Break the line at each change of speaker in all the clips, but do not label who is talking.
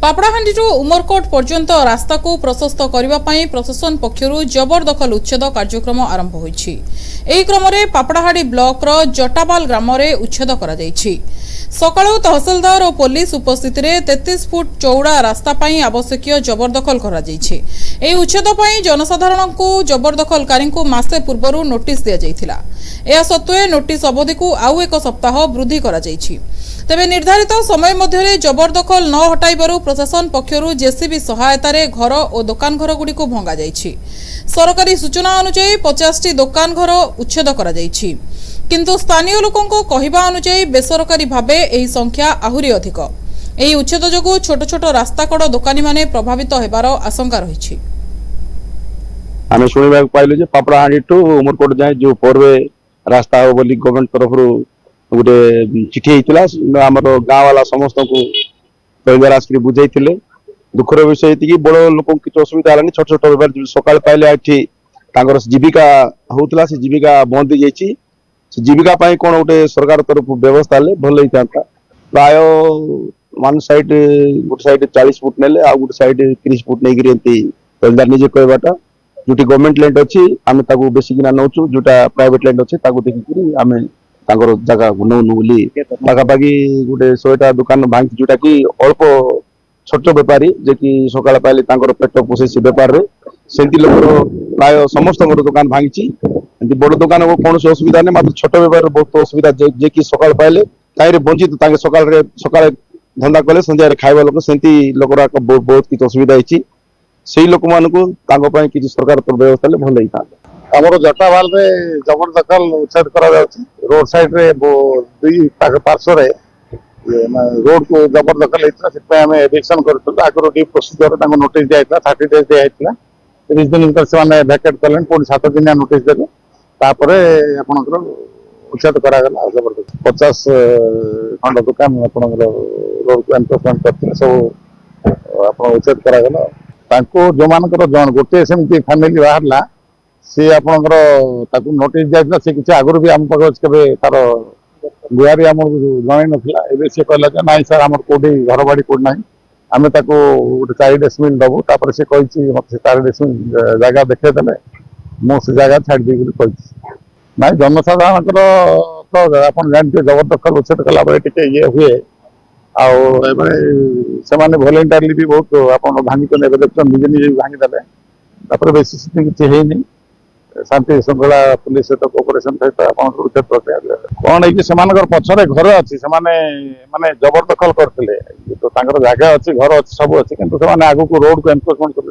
पापड़ाहांडी उमरकोट पर्यंत रास्ता को प्रशस्त करने प्रशासन पक्षर जबरदखल उच्छेद कार्यक्रम आरंभ होईछि। एही क्रम में पापड़ाहांडी ब्लॉक रो जटाबाल ग्राम में उच्छेद करा जायछि। सकाळु तहसीलदार और पुलिस उपस्थित 33 फुट चौड़ा रास्ता पाई आवश्यक जबरदखल करा जायछि। एही उच्छेद पाई जनसाधारण को जबरदखलकारी को मासे पूर्व नोटिस दिया जायथिला। एहा सत्वे नोटिस अवधि को आउ एक सप्ताह वृद्धि करा जायछि। तेबे निर्धारित समय मध्य जबरदखल न हटाइबारु प्रशासन पक्षर जेसीबी सहायतार घर और दुकान घर गुड़ी को भंगा जायछि। सरकारी सूचना अनुसार 50 टी दुकान घर उच्छेद करा जायछि, किंतु स्थानीय लोकों कहवा अनुसार बेसरकारी भावे एही संख्या आहुरी अधिक। एही उच्छेद जोगु छोट छोट रास्ता कड़ दुकानी माने प्रभावित हेबार आशंका रहिछि।
आमे सुनिबाक पाइलु जे पापड़ाहांडी टू उमरकोट जाय जो पूर्वे रास्ता हो बोली गवर्नमेंट तरफ गोटे चिठी होता आम गाँ वाला समस्त को परिवार आसिक बुझे दुखर विषय ये बड़ लोक किसी असुविधा है। छोट छोट व्यवहार सकाल पाइले ये जीविका होता से जीविका बंद हो जाए। जीविका कौन गोटे सरकार तरफ व्यवस्था ले भल होता। प्राय वन साइड गोटे साइड 40 फुट ने आ गोटे साइड 30 फुट नहीं परिवार निजे कहवाटा जो गवर्नमेंट लैंड अच्छी आम बेसिकिना नौचु जोटा प्राइवेट लैंड अच्छे देखिक आम जगह नौनु बोली पाखापाखि गोटे 100टा दुकान भांगी जोटा कि अल्प छोट बेपारी जे कि सकाळ पाइले पेट पोषे से बेपार से लोक प्राय समस्त दुकान भांगी। बड़ दुकान को कौन असुविधा नहीं, मात्र छोट बेपार बहुत असुविधा जे कि सकाळ पाइले ताई बंचित सकाळ धंदा कले संध्या खाइबा लोक से लोक बहुत किसी असुविधा होती। से लोक मान किसी सरकार व्यवस्था ले भल होता।
आमर जटावाल में जबरदखल उच्छेद करा रोड साइड रे दुई पार्श्व रोड को जबरदखल होता एविक्शन कर डी प्रोसीजर नोटिस दिया 30 डेज दिया 30 दिन भर से भैकेट कले पुणी 7 दिन नोटिस देते आपंकर उच्छेद करागला। जबरदस्त 50 खंड दुकान आपंकर रोड को एनफोर्समेंट करते सब आप उच्छेद करागला। जो मानकर गोटे सेमती फैमिली बाहरला सी आपंकर नोटिस दिया से किसी आगुरी भी आम पाखे तार गुहारी आम जन नाला एवं सी कहला ना सर आम कौटी घर बाड़ी कौट ना आम गोटे 4 डेसिमिल दबू से कही मत 4 डेसिमिल जगह देखेदेले मुझे जगह छाड़ी कही ना जनसाधारण तो आप जानते जबरदखल उच्छेद कला ये हुए आने भलेंटारली भी बहुत आप भांगी देखते निजे निजे भांगीदे बेसी किसी है शांति श्रृंखला पुलिस सहित कोऑपरेशन सहित उच्छेद प्रक्रिया कौन है पछरे घर अच्छी से माने जबरदखल करते तो जगह अच्छी घर अच्छी सब अच्छी किंतु से आग को रोड को एनफोर्समेंट कर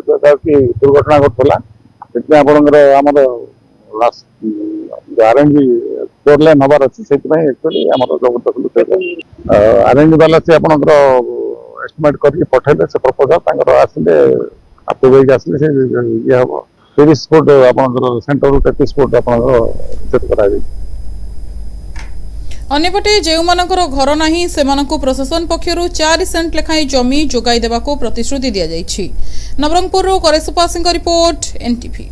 दुर्घटना घटला आमर आरएनजी 4 लेन हबार अच्छी से एक्चुअली आम जबरदखल आरएनजी वाला से आपंकर एस्टिमेट करके पठेले से प्रपोजल आसिले अप्रूव आसिले से ये हम 30 फुट आपंकर सेंटर 33 फुट आपंकर करा।
अन्यपटे जो घर नाही सेमानकु प्रशासन पक्षरु 4 सेंट लेखाई जमी जोगाई देबाको प्रतिश्रुति दिया जायछि। नवरंगपुर करेसुपा सिंह रिपोर्ट एनटीवी।